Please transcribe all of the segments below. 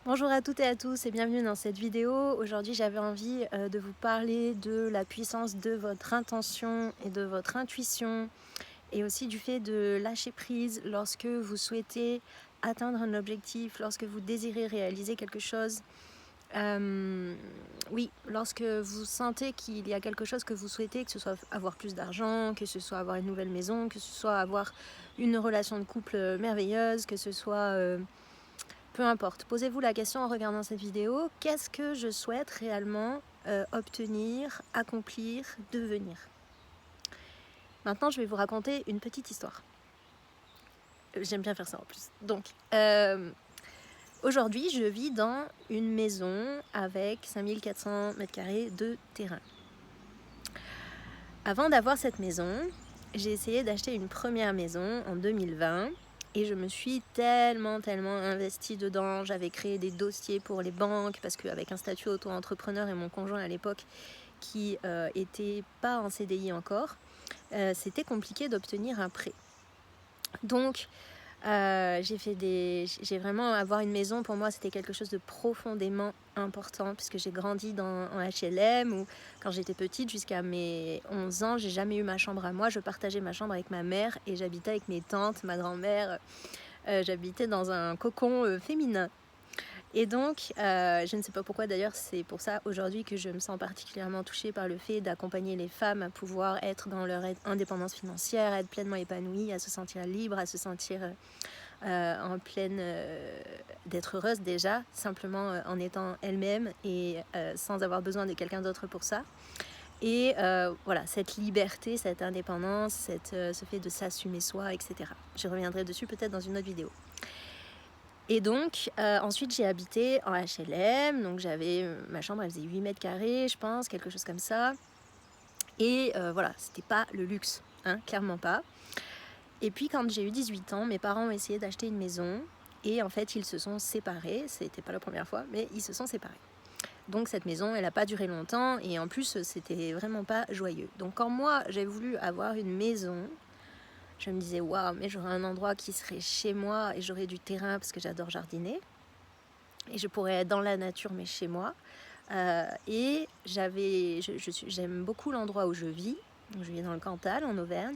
Bonjour à toutes et à tous et bienvenue dans cette vidéo. Aujourd'hui j'avais envie de vous parler de la puissance de votre intention et de votre intuition et aussi du fait de lâcher prise lorsque vous souhaitez atteindre un objectif, lorsque vous désirez réaliser quelque chose. Oui, lorsque vous sentez qu'il y a quelque chose que vous souhaitez, que ce soit avoir plus d'argent, que ce soit avoir une nouvelle maison, que ce soit avoir une relation de couple merveilleuse, que ce soit... peu importe, posez-vous la question en regardant cette vidéo, qu'est-ce que je souhaite réellement obtenir, accomplir, devenir? Maintenant, je vais vous raconter une petite histoire. J'aime bien faire ça en plus. Donc, aujourd'hui, je vis dans une maison avec 5400 m² de terrain. Avant d'avoir cette maison, j'ai essayé d'acheter une première maison en 2020 et je me suis tellement investie dedans. J'avais créé des dossiers pour les banques parce qu'avec un statut auto-entrepreneur et mon conjoint à l'époque qui était pas en CDI encore, c'était compliqué d'obtenir un prêt. Donc j'ai vraiment avoir une maison pour moi c'était quelque chose de profondément important puisque j'ai grandi en HLM où quand j'étais petite jusqu'à mes 11 ans j'ai jamais eu ma chambre à moi, je partageais ma chambre avec ma mère et j'habitais avec mes tantes, ma grand-mère, j'habitais dans un cocon féminin. Et donc, je ne sais pas pourquoi d'ailleurs, c'est pour ça aujourd'hui que je me sens particulièrement touchée par le fait d'accompagner les femmes à pouvoir être dans leur indépendance financière, à être pleinement épanouies, à se sentir libres, à se sentir en pleine... d'être heureuse déjà, simplement en étant elle-même et sans avoir besoin de quelqu'un d'autre pour ça. Et voilà, cette liberté, cette indépendance, ce fait de s'assumer soi, etc. Je reviendrai dessus peut-être dans une autre vidéo. Et donc, ensuite, j'ai habité en HLM. Donc, j'avais ma chambre, elle faisait 8 m², je pense, quelque chose comme ça. Et voilà, c'était pas le luxe, hein, clairement pas. Et puis, quand j'ai eu 18 ans, mes parents ont essayé d'acheter une maison. Et en fait, ils se sont séparés. C'était pas la première fois, mais ils se sont séparés. Donc, cette maison, elle n'a pas duré longtemps. Et en plus, c'était vraiment pas joyeux. Donc, quand moi, j'ai voulu avoir une maison, je me disais, waouh, mais j'aurais un endroit qui serait chez moi et j'aurais du terrain parce que j'adore jardiner. Et je pourrais être dans la nature mais chez moi. Et j'aime beaucoup l'endroit où je vis. Je vis dans le Cantal, en Auvergne.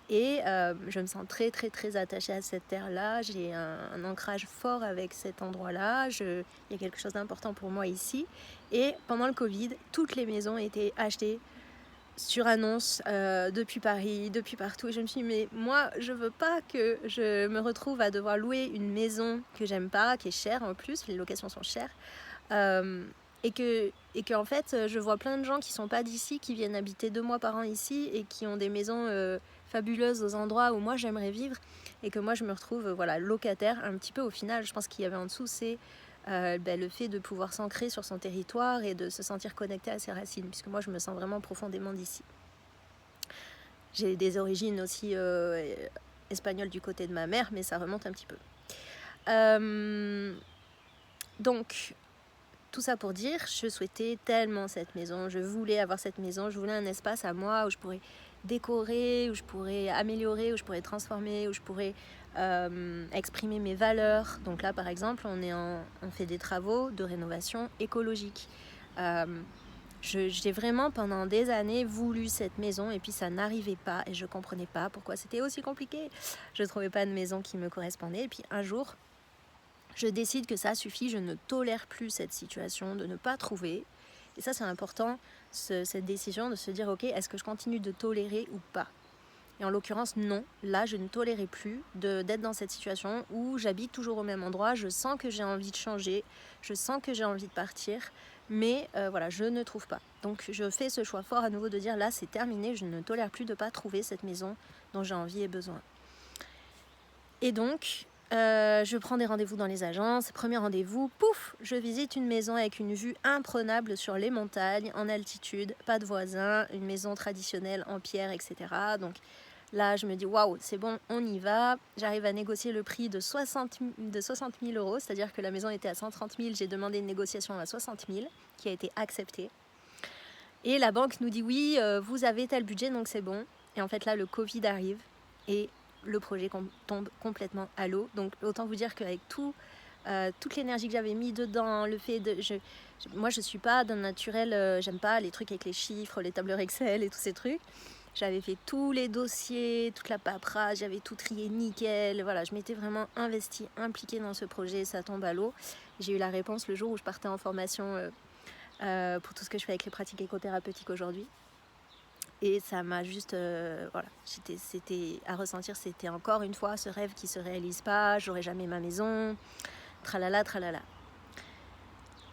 Et je me sens très attachée à cette terre-là. J'ai un ancrage fort avec cet endroit-là. Il y a quelque chose d'important pour moi ici. Et pendant le Covid, toutes les maisons étaient achetées sur annonce depuis Paris, depuis partout. Et je me suis dit, mais moi, je veux pas que je me retrouve à devoir louer une maison que j'aime pas, qui est chère en plus, les locations sont chères. Et que en fait, je vois plein de gens qui sont pas d'ici, qui viennent habiter 2 mois par an ici et qui ont des maisons fabuleuses aux endroits où moi j'aimerais vivre. Et que moi je me retrouve voilà, locataire un petit peu au final. Je pense qu'il y avait en dessous, c'est le fait de pouvoir s'ancrer sur son territoire et de se sentir connecté à ses racines, puisque moi je me sens vraiment profondément d'ici. J'ai des origines aussi espagnoles du côté de ma mère, mais ça remonte un petit peu. Donc, tout ça pour dire, je souhaitais tellement cette maison, je voulais avoir cette maison, je voulais un espace à moi où je pourrais décorer, où je pourrais améliorer, où je pourrais transformer, où je pourrais exprimer mes valeurs. Donc là, par exemple, on fait des travaux de rénovation écologique. J'ai vraiment pendant des années voulu cette maison et puis ça n'arrivait pas et je comprenais pas pourquoi c'était aussi compliqué. Je ne trouvais pas de maison qui me correspondait et puis un jour, je décide que ça suffit, je ne tolère plus cette situation de ne pas trouver. Et ça, c'est important, cette décision de se dire, ok, est-ce que je continue de tolérer ou pas? Et en l'occurrence, non. Là, je ne tolérais plus d'être dans cette situation où j'habite toujours au même endroit. Je sens que j'ai envie de changer, je sens que j'ai envie de partir, mais voilà, je ne trouve pas. Donc, je fais ce choix fort à nouveau de dire, là, c'est terminé, je ne tolère plus de ne pas trouver cette maison dont j'ai envie et besoin. Et donc, je prends des rendez-vous dans les agences. Premier rendez-vous, pouf, je visite une maison avec une vue imprenable sur les montagnes, en altitude, pas de voisins, une maison traditionnelle en pierre, etc. Donc là, je me dis, waouh, c'est bon, on y va. J'arrive à négocier le prix de 60 000 euros, c'est-à-dire que la maison était à 130 000, j'ai demandé une négociation à 60 000, qui a été acceptée. Et la banque nous dit, oui, vous avez tel budget, donc c'est bon. Et en fait, là, le Covid arrive et le projet tombe complètement à l'eau. Donc autant vous dire qu'avec tout toute l'énergie que j'avais mis dedans, le fait de... moi je suis pas d'un naturel, j'aime pas les trucs avec les chiffres, les tableurs Excel et tous ces trucs. J'avais fait tous les dossiers, toute la paperasse, j'avais tout trié nickel. Voilà, je m'étais vraiment investie, impliquée dans ce projet, ça tombe à l'eau. J'ai eu la réponse le jour où je partais en formation pour tout ce que je fais avec les pratiques écothérapeutiques aujourd'hui. Et ça m'a juste, voilà, c'était à ressentir, c'était encore une fois ce rêve qui se réalise pas, j'aurai jamais ma maison, tralala, tralala.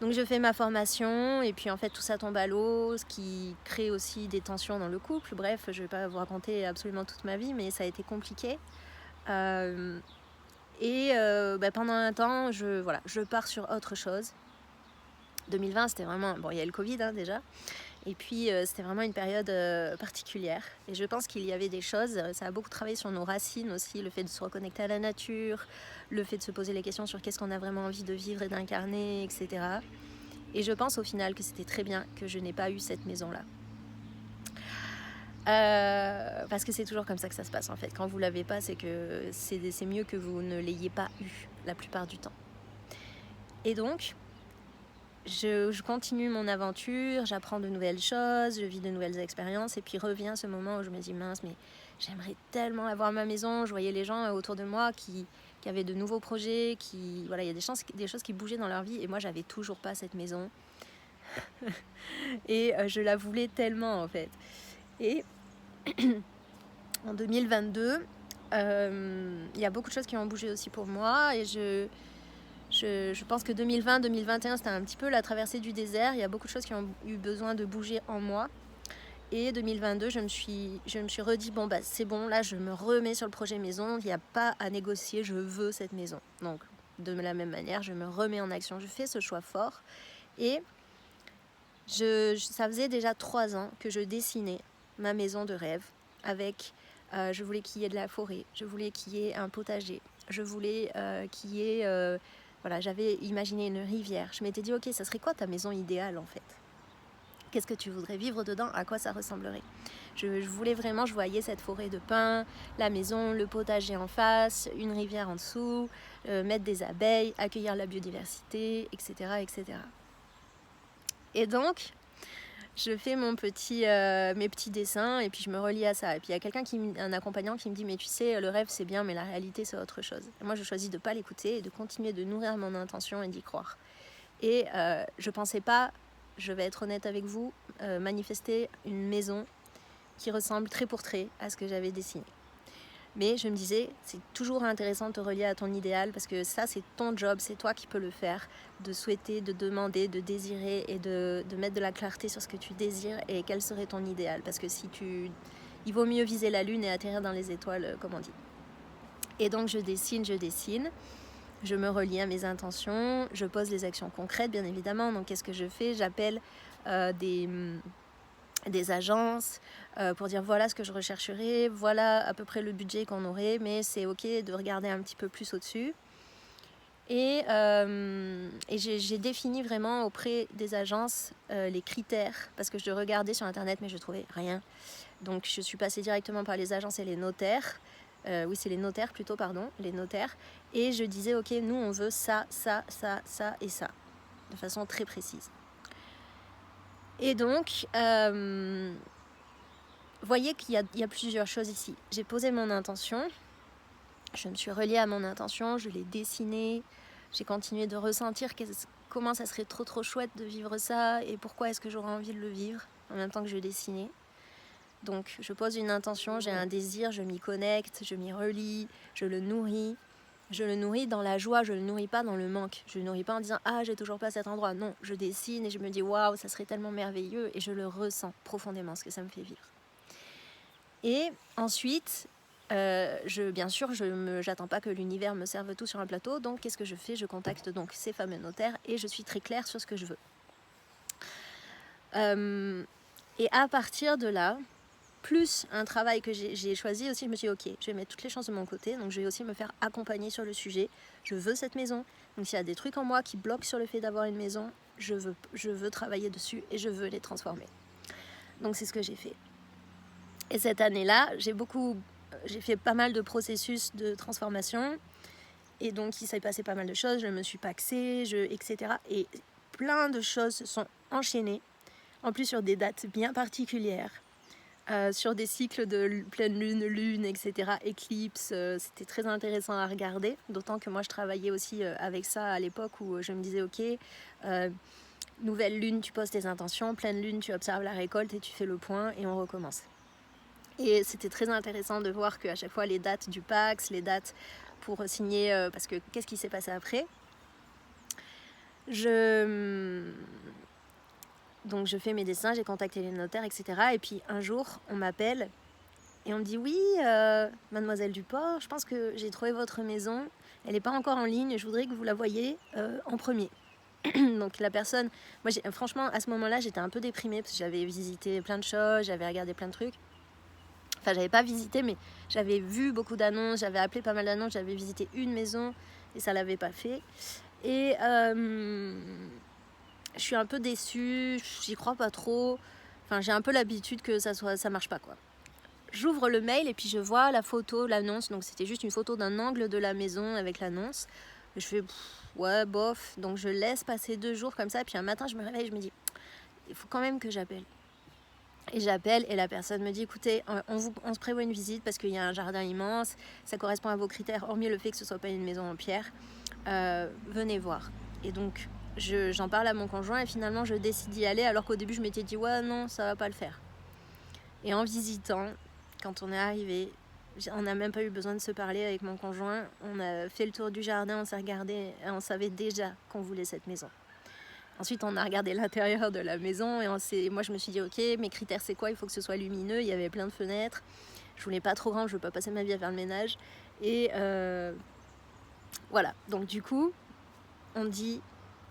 Donc je fais ma formation et puis en fait tout ça tombe à l'eau, ce qui crée aussi des tensions dans le couple. Bref, je vais pas vous raconter absolument toute ma vie, mais ça a été compliqué. Pendant un temps, je pars sur autre chose. 2020, c'était vraiment... Bon, il y a le Covid déjà. Et puis, c'était vraiment une période particulière. Et je pense qu'il y avait des choses, ça a beaucoup travaillé sur nos racines aussi, le fait de se reconnecter à la nature, le fait de se poser les questions sur qu'est-ce qu'on a vraiment envie de vivre et d'incarner, etc. Et je pense au final que c'était très bien que je n'ai pas eu cette maison-là. Parce que c'est toujours comme ça que ça se passe en fait. Quand vous l'avez pas, c'est que c'est mieux que vous ne l'ayez pas eu la plupart du temps. Et donc, je continue mon aventure, j'apprends de nouvelles choses, je vis de nouvelles expériences et puis revient ce moment où je me dis mince, mais j'aimerais tellement avoir ma maison. Je voyais les gens autour de moi qui avaient de nouveaux projets, voilà, il y a des choses qui bougeaient dans leur vie et moi j'avais toujours pas cette maison et je la voulais tellement en fait. Et en 2022, il y a beaucoup de choses qui ont bougé aussi pour moi et je pense que 2020-2021 c'était un petit peu la traversée du désert. Il y a beaucoup de choses qui ont eu besoin de bouger en moi. Et 2022, je me suis redit, bon bah c'est bon, là je me remets sur le projet maison, il n'y a pas à négocier, je veux cette maison. Donc de la même manière, je me remets en action, je fais ce choix fort. Et ça faisait déjà 3 ans que je dessinais ma maison de rêve avec, je voulais qu'il y ait de la forêt, je voulais qu'il y ait un potager, je voulais qu'il y ait... voilà, j'avais imaginé une rivière. Je m'étais dit, ok, ça serait quoi ta maison idéale en fait ? Qu'est-ce que tu voudrais vivre dedans ? À quoi ça ressemblerait ? Je voulais vraiment, je voyais cette forêt de pins, la maison, le potager en face, une rivière en dessous, mettre des abeilles, accueillir la biodiversité, etc., etc. Et donc, je fais mes petits dessins et puis je me relie à ça. Et puis il y a un accompagnant qui me dit, mais tu sais, le rêve c'est bien, mais la réalité c'est autre chose. Et moi je choisis de ne pas l'écouter et de continuer de nourrir mon intention et d'y croire. Et je pensais pas, je vais être honnête avec vous, manifester une maison qui ressemble trait pour trait à ce que j'avais dessiné. Mais je me disais, c'est toujours intéressant de te relier à ton idéal parce que ça, c'est ton job, c'est toi qui peux le faire, de souhaiter, de demander, de désirer et de mettre de la clarté sur ce que tu désires et quel serait ton idéal. Parce que il vaut mieux viser la lune et atterrir dans les étoiles, comme on dit. Et donc, je dessine. Je me relie à mes intentions, je pose les actions concrètes, bien évidemment. Donc, qu'est-ce que je fais ? J'appelle des agences pour dire voilà ce que je rechercherais, voilà à peu près le budget qu'on aurait, mais c'est ok de regarder un petit peu plus au-dessus. Et j'ai défini vraiment auprès des agences les critères, parce que je regardais sur internet mais je trouvais rien. Donc je suis passée directement par les agences et les notaires. Oui, c'est les notaires plutôt, pardon, les notaires. Et je disais, ok, nous on veut ça, ça, ça, ça et ça, de façon très précise. Et donc, voyez qu'il y a plusieurs choses ici. J'ai posé mon intention, je me suis reliée à mon intention, je l'ai dessinée, j'ai continué de ressentir comment ça serait trop chouette de vivre ça et pourquoi est-ce que j'aurais envie de le vivre en même temps que je dessinais. Donc je pose une intention, j'ai un désir, je m'y connecte, je m'y relie, je le nourris. Je le nourris dans la joie, je le nourris pas dans le manque. Je le nourris pas en disant « Ah, j'ai toujours pas cet endroit ». Non, je dessine et je me dis « Waouh, ça serait tellement merveilleux » et je le ressens profondément, ce que ça me fait vivre. Et ensuite, bien sûr, j'attends pas que l'univers me serve tout sur un plateau. Donc, qu'est-ce que je fais ? Je contacte donc ces fameux notaires et je suis très claire sur ce que je veux. Et à partir de là, plus un travail que j'ai choisi aussi, je me suis dit ok, je vais mettre toutes les chances de mon côté, donc je vais aussi me faire accompagner sur le sujet. Je veux cette maison, donc s'il y a des trucs en moi qui bloquent sur le fait d'avoir une maison, je veux travailler dessus et je veux les transformer. Donc c'est ce que j'ai fait. Et cette année-là, j'ai fait pas mal de processus de transformation Et donc il s'est passé pas mal de choses, je me suis paxée, etc. Et plein de choses se sont enchaînées, en plus sur des dates bien particulières, sur des cycles de pleine lune, lune, etc. Éclipse, c'était très intéressant à regarder, d'autant que moi je travaillais aussi avec ça à l'époque où je me disais ok, nouvelle lune tu poses tes intentions, pleine lune tu observes la récolte et tu fais le point et on recommence. Et c'était très intéressant de voir qu'à chaque fois les dates du Pax, les dates pour signer, parce que qu'est-ce qui s'est passé après? Donc je fais mes dessins, j'ai contacté les notaires, etc. Et puis un jour, on m'appelle et on me dit oui, mademoiselle Duport, je pense que j'ai trouvé votre maison. Elle n'est pas encore en ligne, je voudrais que vous la voyiez en premier. Donc la personne, moi franchement à ce moment-là j'étais un peu déprimée parce que j'avais visité plein de choses, j'avais regardé plein de trucs. Enfin j'avais pas visité mais j'avais vu beaucoup d'annonces, j'avais appelé pas mal d'annonces, j'avais visité une maison et ça l'avait pas fait. Et je suis un peu déçue, j'y crois pas trop. Enfin j'ai un peu l'habitude que ça marche pas quoi. J'ouvre le mail et puis je vois la photo, l'annonce, donc c'était juste une photo d'un angle de la maison avec l'annonce. Je fais ouais bof, donc je laisse passer 2 jours comme ça, puis un matin je me réveille, je me dis il faut quand même que j'appelle. Et j'appelle et la personne me dit écoutez, on se prévoit une visite parce qu'il y a un jardin immense, ça correspond à vos critères, hormis le fait que ce soit pas une maison en pierre, venez voir. Et donc j'en parle à mon conjoint et finalement je décide d'y aller alors qu'au début je m'étais dit ouais non ça va pas le faire. Et en visitant, quand on est arrivé, on n'a même pas eu besoin de se parler avec mon conjoint. On a fait le tour du jardin, on s'est regardé et on savait déjà qu'on voulait cette maison. Ensuite, on a regardé l'intérieur de la maison et moi je me suis dit ok, mes critères c'est quoi? Il faut que ce soit lumineux, il y avait plein de fenêtres. Je voulais pas trop grand, je veux pas passer ma vie à faire le ménage. Et voilà, donc du coup, on dit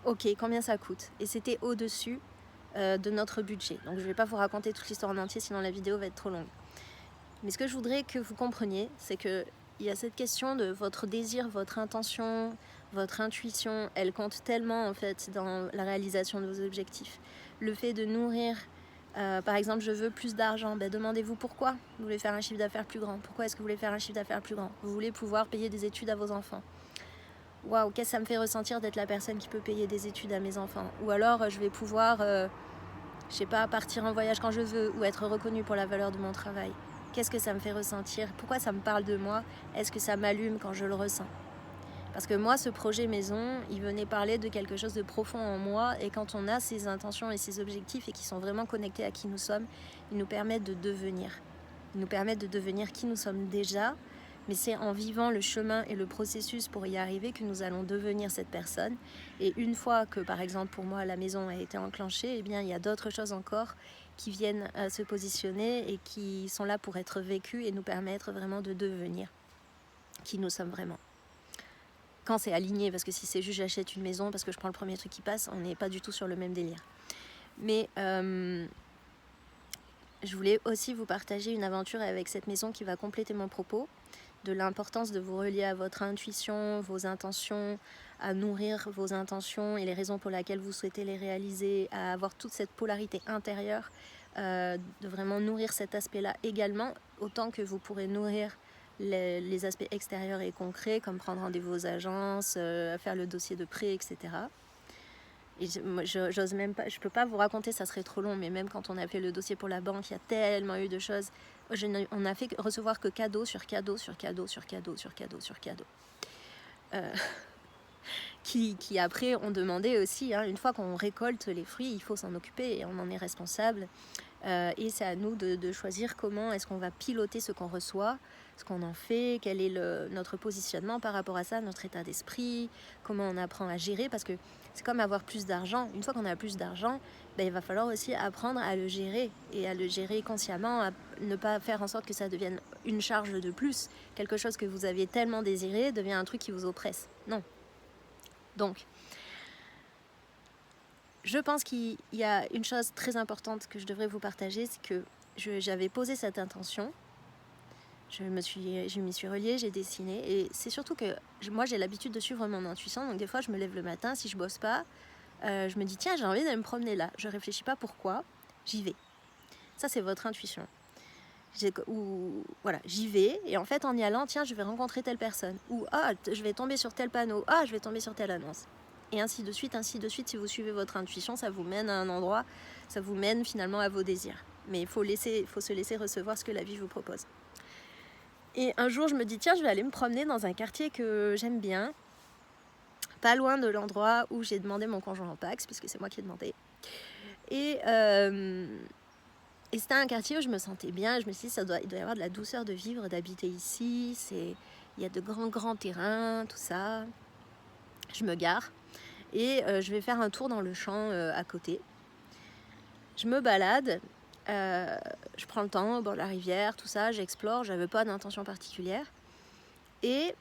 ok, combien ça coûte? Et c'était au-dessus de notre budget. Donc je vais pas vous raconter toute l'histoire en entier, sinon la vidéo va être trop longue. Mais ce que je voudrais que vous compreniez, c'est qu'il y a cette question de votre désir, votre intention, votre intuition, elle compte tellement en fait dans la réalisation de vos objectifs. Le fait de nourrir, par exemple, je veux plus d'argent, demandez-vous pourquoi vous voulez faire un chiffre d'affaires plus grand. Pourquoi est-ce que vous voulez faire un chiffre d'affaires plus grand? Vous voulez pouvoir payer des études à vos enfants. Waouh, qu'est-ce que ça me fait ressentir d'être la personne qui peut payer des études à mes enfants? Ou alors je vais pouvoir, je sais pas, partir en voyage quand je veux ou être reconnue pour la valeur de mon travail. Qu'est-ce que ça me fait ressentir? Pourquoi ça me parle de moi? Est-ce que ça m'allume quand je le ressens? Parce que moi, ce projet maison, il venait parler de quelque chose de profond en moi. Et quand on a ces intentions et ces objectifs et qui sont vraiment connectés à qui nous sommes, ils nous permettent de devenir. Ils nous permettent de devenir qui nous sommes déjà. Mais c'est en vivant le chemin et le processus pour y arriver que nous allons devenir cette personne. Et une fois que, par exemple, pour moi, la maison a été enclenchée, eh bien, il y a d'autres choses encore qui viennent se positionner et qui sont là pour être vécues et nous permettre vraiment de devenir qui nous sommes vraiment. Quand c'est aligné, parce que si c'est juste j'achète une maison parce que je prends le premier truc qui passe, on n'est pas du tout sur le même délire. Mais je voulais aussi vous partager une aventure avec cette maison qui va compléter mon propos, de l'importance de vous relier à votre intuition, vos intentions, à nourrir vos intentions et les raisons pour lesquelles vous souhaitez les réaliser, à avoir toute cette polarité intérieure, de vraiment nourrir cet aspect-là également, autant que vous pourrez nourrir les aspects extérieurs et concrets, comme prendre rendez-vous aux agences, faire le dossier de prêt, etc. Et j'ose même pas, je peux pas vous raconter, ça serait trop long, mais même quand on a fait le dossier pour la banque, il y a tellement eu de choses. On n'a fait recevoir que cadeau sur cadeau sur cadeau sur cadeau sur cadeau sur cadeau. Qui après ont demandé aussi, une fois qu'on récolte les fruits, il faut s'en occuper et on en est responsable. Et c'est à nous de choisir comment est-ce qu'on va piloter ce qu'on reçoit, ce qu'on en fait, quel est notre positionnement par rapport à ça, notre état d'esprit, comment on apprend à gérer, parce que c'est comme avoir plus d'argent. Une fois qu'on a plus d'argent, il va falloir aussi apprendre à le gérer et à le gérer consciemment, à ne pas faire en sorte que ça devienne une charge de plus. Quelque chose que vous aviez tellement désiré devient un truc qui vous oppresse. Non. Donc, je pense qu'il y a une chose très importante que je devrais vous partager, c'est que j'avais posé cette intention, je m'y suis reliée, j'ai dessiné, et c'est surtout que moi j'ai l'habitude de suivre mon intuition, donc des fois je me lève le matin, si je bosse pas, je me dis tiens j'ai envie d'aller me promener là, je réfléchis pas pourquoi, j'y vais. Ça c'est votre intuition. Ou voilà, j'y vais et en fait en y allant, tiens, je vais rencontrer telle personne ou je vais tomber sur tel panneau, je vais tomber sur telle annonce et ainsi de suite. Si vous suivez votre intuition, ça vous mène à un endroit, ça vous mène finalement à vos désirs, mais il faut se laisser recevoir ce que la vie vous propose. Et un jour je me dis tiens, je vais aller me promener dans un quartier que j'aime bien, pas loin de l'endroit où j'ai demandé mon conjoint en Pacs, puisque c'est moi qui ai demandé. Et c'était un quartier où je me sentais bien. Je me suis dit, il doit y avoir de la douceur de vivre, d'habiter ici. Il y a de grands terrains, tout ça. Je me gare et je vais faire un tour dans le champ à côté. Je me balade, je prends le temps au bord de la rivière, tout ça, j'explore. J'avais pas d'intention particulière. Et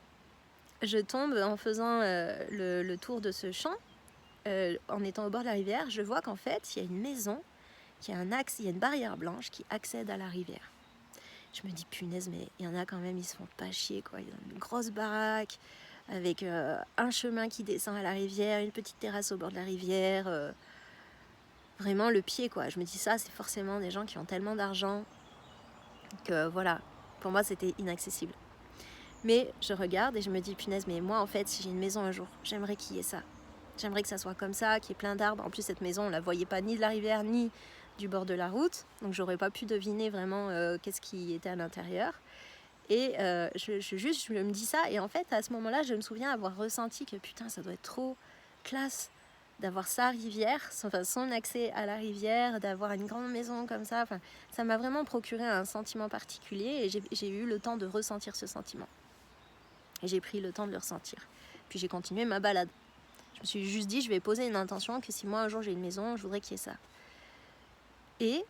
je tombe en faisant le tour de ce champ, en étant au bord de la rivière, je vois qu'en fait, il y a une maison, il y a une barrière blanche qui accède à la rivière. Je me dis punaise, mais il y en a quand même, ils se font pas chier quoi. Ils ont une grosse baraque avec un chemin qui descend à la rivière, une petite terrasse au bord de la rivière, vraiment le pied quoi. Je me dis ça, c'est forcément des gens qui ont tellement d'argent que voilà, pour moi c'était inaccessible. Mais je regarde et je me dis punaise, mais moi en fait, si j'ai une maison un jour, j'aimerais qu'il y ait ça. J'aimerais que ça soit comme ça, qu'il y ait plein d'arbres. En plus, cette maison, on la voyait pas ni de la rivière, ni du bord de la route. Donc, j'aurais pas pu deviner vraiment qu'est-ce qui était à l'intérieur. Et je me dis ça. Et en fait, à ce moment-là, je me souviens avoir ressenti que putain, ça doit être trop classe d'avoir sa rivière, son accès à la rivière, d'avoir une grande maison comme ça. Enfin, ça m'a vraiment procuré un sentiment particulier. Et j'ai eu le temps de ressentir ce sentiment. Et j'ai pris le temps de le ressentir. Puis, j'ai continué ma balade. Je me suis juste dit, je vais poser une intention que si moi un jour j'ai une maison, je voudrais qu'il y ait ça. Et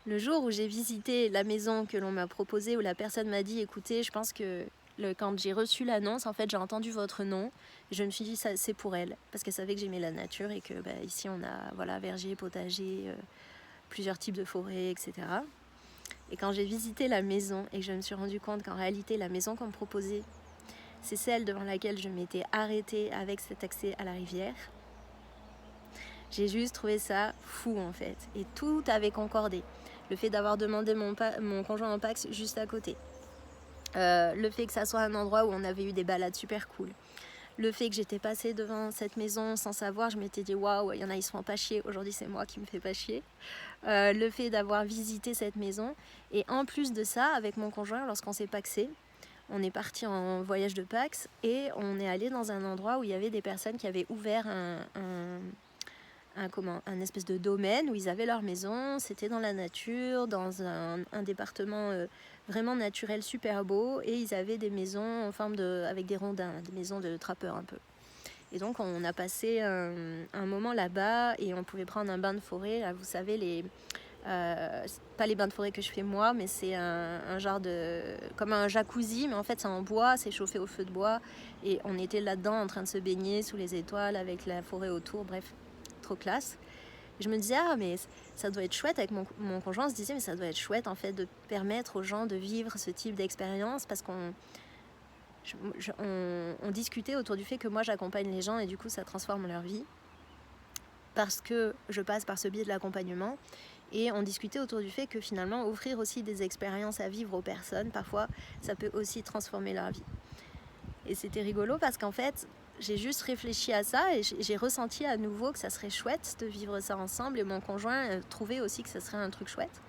le jour où j'ai visité la maison que l'on m'a proposée, où la personne m'a dit, écoutez, je pense que quand j'ai reçu l'annonce, en fait, j'ai entendu votre nom. Et je me suis dit, ça, c'est pour elle, parce qu'elle savait que j'aimais la nature et que ici on a verger, potager, plusieurs types de forêts, etc. Et quand j'ai visité la maison et que je me suis rendu compte qu'en réalité, la maison qu'on me proposait, c'est celle devant laquelle je m'étais arrêtée avec cet accès à la rivière. J'ai juste trouvé ça fou en fait. Et tout avait concordé. Le fait d'avoir demandé mon conjoint en Pacs juste à côté. Le fait que ça soit un endroit où on avait eu des balades super cool. Le fait que j'étais passée devant cette maison sans savoir, je m'étais dit waouh, il y en a ils se font pas chier. Aujourd'hui c'est moi qui me fais pas chier. Le fait d'avoir visité cette maison. Et en plus de ça, avec mon conjoint, lorsqu'on s'est pacsé, on est parti en voyage de Pacs et on est allé dans un endroit où il y avait des personnes qui avaient ouvert un espèce de domaine où ils avaient leur maison. C'était dans la nature, dans un département vraiment naturel super beau, et ils avaient des maisons en forme avec des rondins, des maisons de trappeurs un peu. Et donc on a passé un moment là-bas et on pouvait prendre un bain de forêt. Là, vous savez, pas les bains de forêt que je fais moi, mais c'est un genre comme un jacuzzi, mais en fait c'est en bois, c'est chauffé au feu de bois, et on était là-dedans en train de se baigner sous les étoiles avec la forêt autour, bref, trop classe. Et je me disais mais ça doit être chouette. Avec mon conjoint, on se disait mais ça doit être chouette en fait de permettre aux gens de vivre ce type d'expérience, parce qu'on discutait autour du fait que moi j'accompagne les gens et du coup ça transforme leur vie parce que je passe par ce biais de l'accompagnement. Et on discutait autour du fait que finalement offrir aussi des expériences à vivre aux personnes, parfois ça peut aussi transformer leur vie. Et c'était rigolo parce qu'en fait j'ai juste réfléchi à ça et j'ai ressenti à nouveau que ça serait chouette de vivre ça ensemble, et mon conjoint trouvait aussi que ça serait un truc chouette.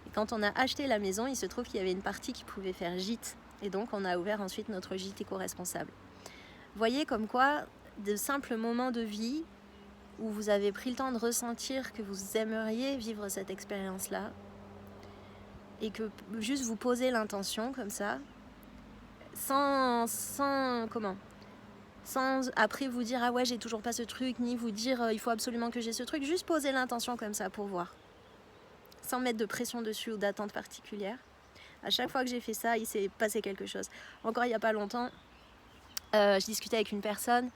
Et quand on a acheté la maison, il se trouve qu'il y avait une partie qui pouvait faire gîte, et donc on a ouvert ensuite notre gîte éco-responsable. Voyez comme quoi de simples moments de vie où vous avez pris le temps de ressentir que vous aimeriez vivre cette expérience-là, et que juste vous posez l'intention comme ça, sans après vous dire ah ouais j'ai toujours pas ce truc, ni vous dire il faut absolument que j'ai ce truc, juste poser l'intention comme ça pour voir, sans mettre de pression dessus ou d'attente particulière. À chaque fois que j'ai fait ça, il s'est passé quelque chose. Encore il y a pas longtemps, je discutais avec une personne.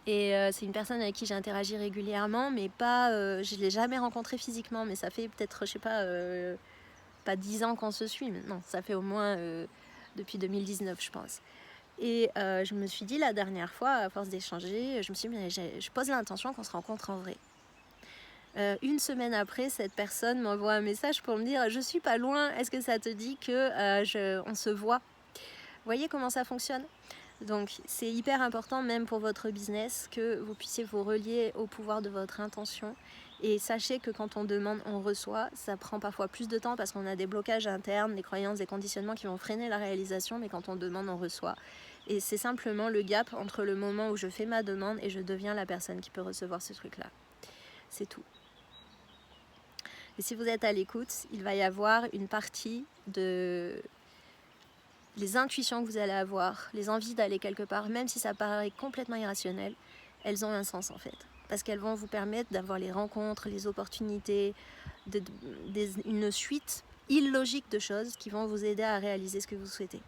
Et c'est une personne avec qui j'ai interagi régulièrement, mais je ne l'ai jamais rencontrée physiquement, mais ça fait peut-être, je sais pas 10 ans qu'on se suit, mais non, ça fait au moins depuis 2019, je pense. Et je me suis dit la dernière fois, à force d'échanger, je me suis dit, mais je pose l'intention qu'on se rencontre en vrai. Une semaine après, cette personne m'envoie un message pour me dire « Je suis pas loin, est-ce que ça te dit qu'on se voit ?» Voyez comment ça fonctionne? Donc c'est hyper important même pour votre business que vous puissiez vous relier au pouvoir de votre intention. Et sachez que quand on demande, on reçoit. Ça prend parfois plus de temps parce qu'on a des blocages internes, des croyances, des conditionnements qui vont freiner la réalisation. Mais quand on demande, on reçoit. Et c'est simplement le gap entre le moment où je fais ma demande et je deviens la personne qui peut recevoir ce truc-là. C'est tout. Et si vous êtes à l'écoute, il va y avoir une partie de... Les intuitions que vous allez avoir, les envies d'aller quelque part, même si ça paraît complètement irrationnel, elles ont un sens en fait. Parce qu'elles vont vous permettre d'avoir les rencontres, les opportunités, une suite illogique de choses qui vont vous aider à réaliser ce que vous souhaitez.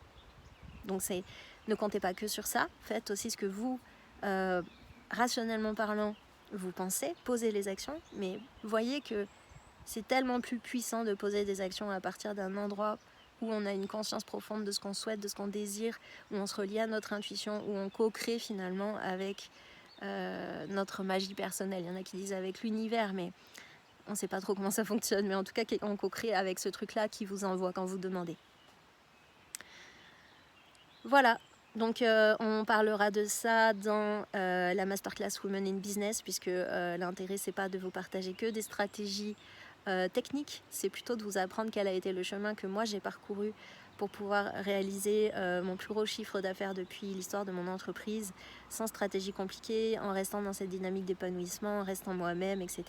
Donc ne comptez pas que sur ça, faites aussi ce que vous, rationnellement parlant, vous pensez, posez les actions, mais voyez que c'est tellement plus puissant de poser des actions à partir d'un endroit où on a une conscience profonde de ce qu'on souhaite, de ce qu'on désire, où on se relie à notre intuition, où on co-crée finalement avec notre magie personnelle. Il y en a qui disent avec l'univers, mais on ne sait pas trop comment ça fonctionne, mais en tout cas on co-crée avec ce truc-là qui vous envoie quand vous demandez. Voilà, donc on parlera de ça dans la masterclass Women in Business, puisque l'intérêt c'est pas de vous partager que des stratégies technique, c'est plutôt de vous apprendre quel a été le chemin que moi j'ai parcouru pour pouvoir réaliser mon plus gros chiffre d'affaires depuis l'histoire de mon entreprise, sans stratégie compliquée, en restant dans cette dynamique d'épanouissement, en restant moi-même, etc.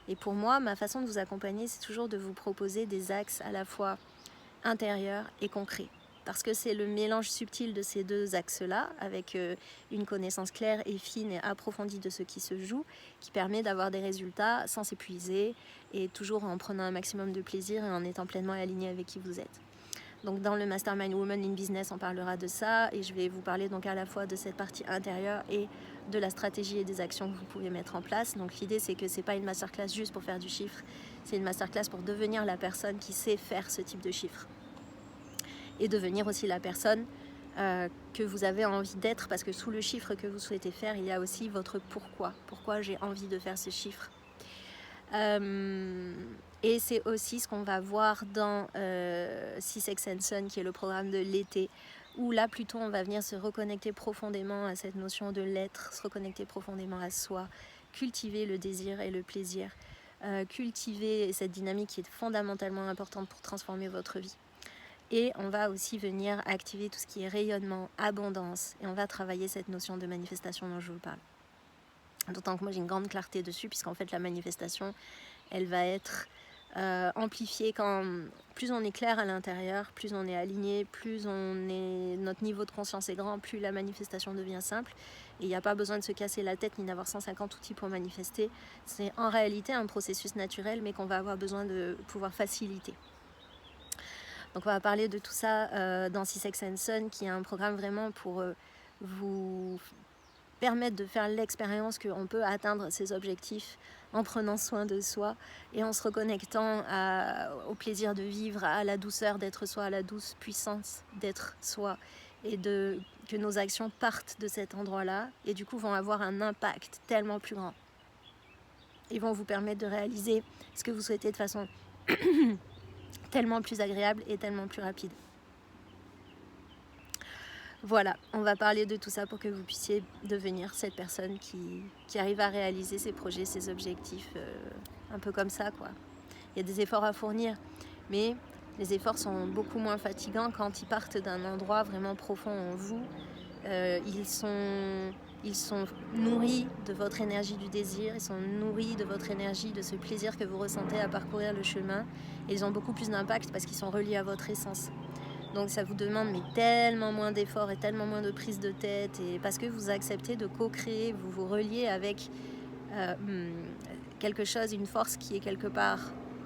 Et pour moi, ma façon de vous accompagner, c'est toujours de vous proposer des axes à la fois intérieurs et concrets. Parce que c'est le mélange subtil de ces deux axes-là, avec une connaissance claire et fine et approfondie de ce qui se joue, qui permet d'avoir des résultats sans s'épuiser et toujours en prenant un maximum de plaisir et en étant pleinement aligné avec qui vous êtes. Donc dans le Mastermind Women in Business, on parlera de ça et je vais vous parler donc à la fois de cette partie intérieure et de la stratégie et des actions que vous pouvez mettre en place. Donc l'idée, c'est que ce n'est pas une masterclass juste pour faire du chiffre, c'est une masterclass pour devenir la personne qui sait faire ce type de chiffre. Et devenir aussi la personne que vous avez envie d'être, parce que sous le chiffre que vous souhaitez faire, il y a aussi votre pourquoi. Pourquoi j'ai envie de faire ce chiffre. Et c'est aussi ce qu'on va voir dans Sex and Sun, qui est le programme de l'été, où là plutôt on va venir se reconnecter profondément à cette notion de l'être, se reconnecter profondément à soi, cultiver le désir et le plaisir, cultiver cette dynamique qui est fondamentalement importante pour transformer votre vie. Et on va aussi venir activer tout ce qui est rayonnement, abondance, et on va travailler cette notion de manifestation dont je vous parle. D'autant que moi j'ai une grande clarté dessus, puisqu'en fait la manifestation, elle va être amplifiée quand plus on est clair à l'intérieur, plus on est aligné, notre niveau de conscience est grand, plus la manifestation devient simple. Et il n'y a pas besoin de se casser la tête ni d'avoir 150 outils pour manifester. C'est en réalité un processus naturel, mais qu'on va avoir besoin de pouvoir faciliter. Donc on va parler de tout ça dans Sex and Sun, qui est un programme vraiment pour vous permettre de faire l'expérience qu'on peut atteindre ses objectifs en prenant soin de soi et en se reconnectant au plaisir de vivre, à la douceur d'être soi, à la douce puissance d'être soi, et que nos actions partent de cet endroit-là et du coup vont avoir un impact tellement plus grand. Ils vont vous permettre de réaliser ce que vous souhaitez de façon tellement plus agréable et tellement plus rapide. Voilà, on va parler de tout ça pour que vous puissiez devenir cette personne qui arrive à réaliser ses projets, ses objectifs, un peu comme ça, quoi. Il y a des efforts à fournir, mais les efforts sont beaucoup moins fatigants quand ils partent d'un endroit vraiment profond en vous. Ils sont nourris de votre énergie du désir, ils sont nourris de votre énergie, de ce plaisir que vous ressentez à parcourir le chemin. Et ils ont beaucoup plus d'impact parce qu'ils sont reliés à votre essence. Donc ça vous demande mais tellement moins d'efforts et tellement moins de prise de tête, et parce que vous acceptez de co-créer, vous vous reliez avec quelque chose, une force qui est quelque part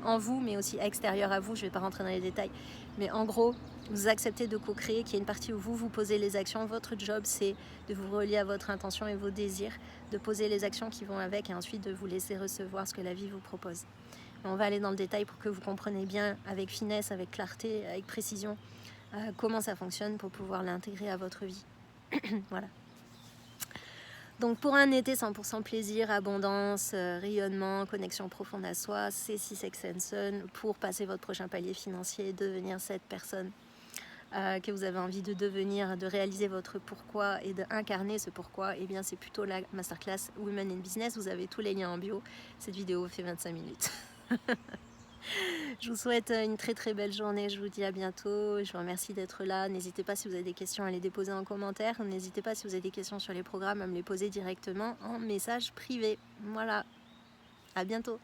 en vous, mais aussi extérieure à vous. Je ne vais pas rentrer dans les détails, mais en gros, vous acceptez de co-créer, qu'il y a une partie où vous posez les actions. Votre job, c'est de vous relier à votre intention et vos désirs, de poser les actions qui vont avec, et ensuite de vous laisser recevoir ce que la vie vous propose. On va aller dans le détail pour que vous compreniez bien, avec finesse, avec clarté, avec précision, comment ça fonctionne pour pouvoir l'intégrer à votre vie. Voilà. Donc pour un été 100% plaisir, abondance, rayonnement, connexion profonde à soi, c'est Sex and Sun pour passer votre prochain palier financier, devenir cette personne que vous avez envie de devenir, de réaliser votre pourquoi et d'incarner ce pourquoi. Et bien c'est plutôt la masterclass Women in Business. Vous avez tous les liens en bio. Cette vidéo fait 25 minutes. Je vous souhaite une très très belle journée, je vous dis à bientôt, je vous remercie d'être là. N'hésitez pas si vous avez des questions à les déposer en commentaire, n'hésitez pas si vous avez des questions sur les programmes à me les poser directement en message privé. Voilà, à bientôt.